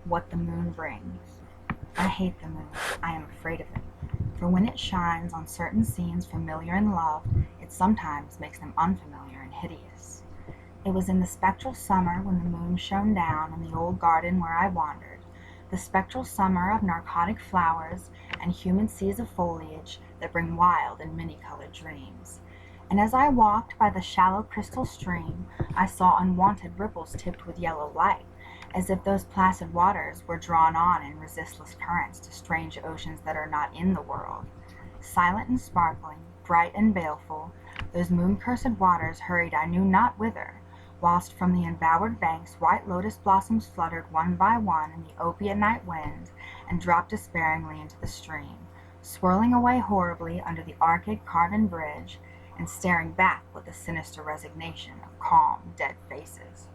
what the moon brings. I hate the moon. I am afraid of it. For when it shines on certain scenes familiar and loved, it sometimes makes them unfamiliar and hideous. It was in the spectral summer when the moon shone down in the old garden where I wandered, the spectral summer of narcotic flowers and humid seas of foliage that bring wild and many-colored dreams. And as I walked by the shallow crystal stream, I saw unwonted ripples tipped with yellow light, as if those placid waters were drawn on in resistless currents to strange oceans that are not in the world. Silent and sparkling, bright and baleful, those moon-cursed waters hurried I knew not whither, whilst from the embowered banks white lotus blossoms fluttered one by one in the opiate night wind and dropped despairingly into the stream, swirling away horribly under the arched carven bridge, and staring back with the sinister resignation of calm, dead faces.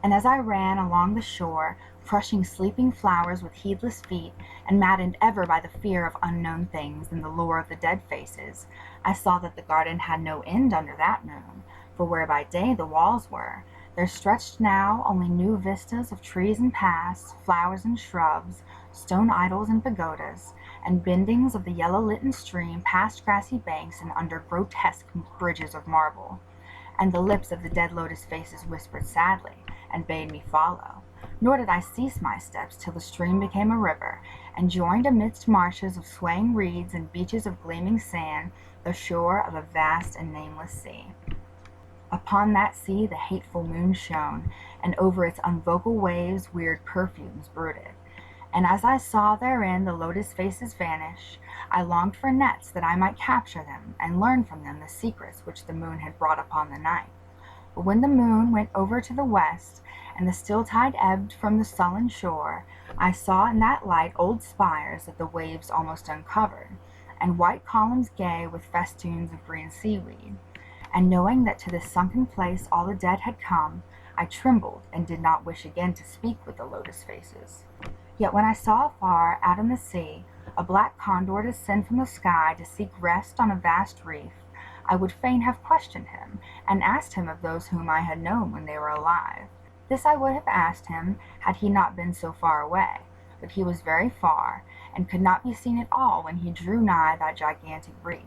And as I ran along the shore, crushing sleeping flowers with heedless feet, and maddened ever by the fear of unknown things and the lure of the dead faces, I saw that the garden had no end under that moon, for where by day the walls were, there stretched now only new vistas of trees and paths, flowers and shrubs, stone idols and pagodas, and bendings of the yellow-litten stream past grassy banks and under grotesque bridges of marble. And the lips of the dead lotus faces whispered sadly, and bade me follow. Nor did I cease my steps till the stream became a river, and joined amidst marshes of swaying reeds and beaches of gleaming sand the shore of a vast and nameless sea. Upon that sea the hateful moon shone, and over its unvocal waves weird perfumes brooded. And as I saw therein the lotus faces vanish, I longed for nets that I might capture them, and learn from them the secrets which the moon had brought upon the night. But when the moon went over to the west, and the still tide ebbed from the sullen shore, I saw in that light old spires that the waves almost uncovered, and white columns gay with festoons of green seaweed. And knowing that to this sunken place all the dead had come, I trembled and did not wish again to speak with the lotus faces. Yet when I saw afar, out in the sea, a black condor descend from the sky to seek rest on a vast reef, I would fain have questioned him, and asked him of those whom I had known when they were alive. This I would have asked him, had he not been so far away, but he was very far, and could not be seen at all when he drew nigh that gigantic reef.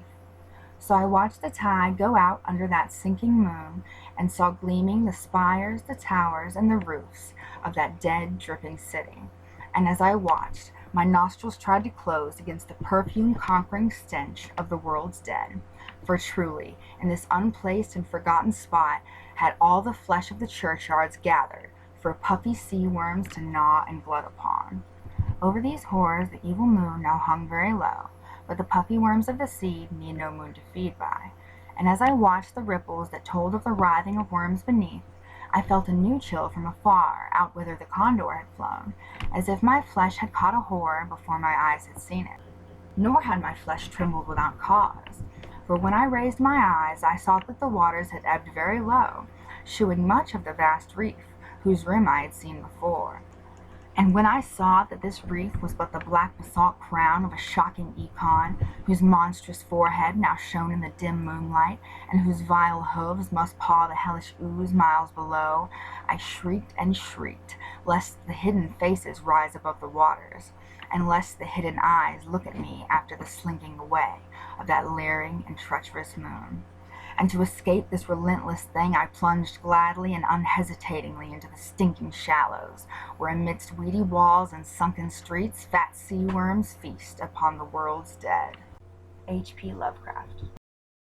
So I watched the tide go out under that sinking moon, and saw gleaming the spires, the towers, and the roofs of that dead, dripping city. And as I watched, my nostrils tried to close against the perfume-conquering stench of the world's dead. For truly, in this unplaced and forgotten spot had all the flesh of the churchyards gathered, for puffy sea worms to gnaw and glut upon. Over these horrors the evil moon now hung very low, but the puffy worms of the sea need no moon to feed by. And as I watched the ripples that told of the writhing of worms beneath, I felt a new chill from afar, out whither the condor had flown, as if my flesh had caught a horror before my eyes had seen it. Nor had my flesh trembled without cause, for when I raised my eyes I saw that the waters had ebbed very low, shewing much of the vast reef, whose rim I had seen before. And when I saw that this reef was but the black basalt crown of a shocking Econ, whose monstrous forehead now shone in the dim moonlight, and whose vile hooves must paw the hellish ooze miles below, I shrieked and shrieked, lest the hidden faces rise above the waters, and lest the hidden eyes look at me after the slinking away of that leering and treacherous moon. And to escape this relentless thing I plunged gladly and unhesitatingly into the stinking shallows, where amidst weedy walls and sunken streets fat sea worms feast upon the world's dead. H.P. Lovecraft.